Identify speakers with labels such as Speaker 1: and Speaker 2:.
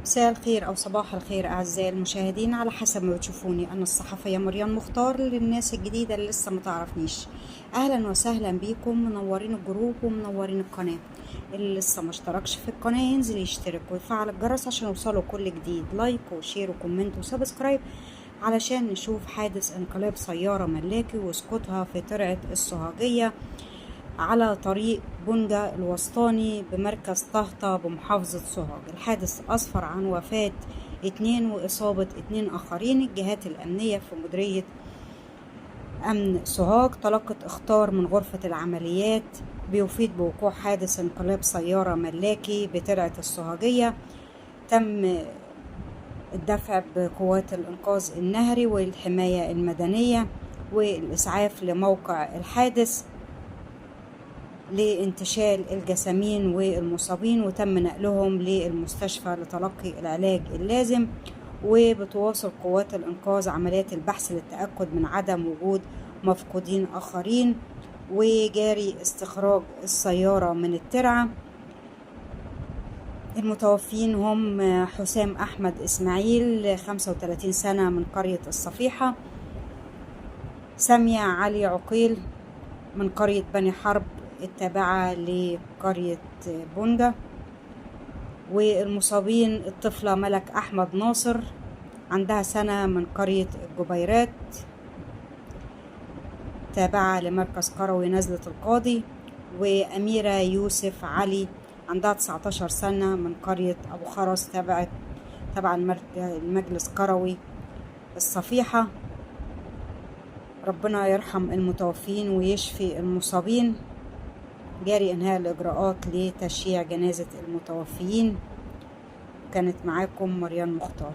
Speaker 1: مساء الخير أو صباح الخير أعزائي المشاهدين، على حسب ما بتشوفوني. أنا الصحفية مريم مختار. للناس الجديدة اللي لسه متعرفنيش، أهلا وسهلا بيكم، منورين الجروب ومنورين القناة. اللي لسه ما اشتركش في القناة ينزل يشترك ويفعل الجرس عشان يوصله كل جديد. لايك وشير وكومنت وسبسكرايب علشان نشوف حادث انقلاب سيارة ملاكي واسقوطها في ترعة السوهاجية على طريق بونجا الوسطاني بمركز طهطا بمحافظة سوهاج. الحادث أسفر عن وفاة 2 وإصابة 2 آخرين. الجهات الأمنية في مديرية أمن سوهاج تلقت إخطار من غرفة العمليات بيفيد بوقوع حادث انقلاب سيارة ملاكي بترعة السوهاجية. تم الدفع بقوات الإنقاذ النهري والحماية المدنية والإسعاف لموقع الحادث لانتشال الجسامين والمصابين، وتم نقلهم للمستشفى لتلقي العلاج اللازم. وبتواصل قوات الإنقاذ عمليات البحث للتأكد من عدم وجود مفقودين آخرين، وجاري استخراج السيارة من الترعة. المتوفين هم حسام أحمد إسماعيل 35 سنة من قرية الصفيحة، سامية علي عقيل من قرية بني حرب التابعة لقرية بونجا. والمصابين الطفلة ملك أحمد ناصر عندها سنة من قرية الجبيرات تابعة لمركز قروي نزلة القاضي. وأميرة يوسف علي عندها 19 سنة من قرية أبو خرس تبع المجلس قروي الصفيحة. ربنا يرحم المتوفين ويشفي المصابين. جاري إنهاء الإجراءات لتشييع جنازة المتوفيين. كانت معاكم مريم مختار.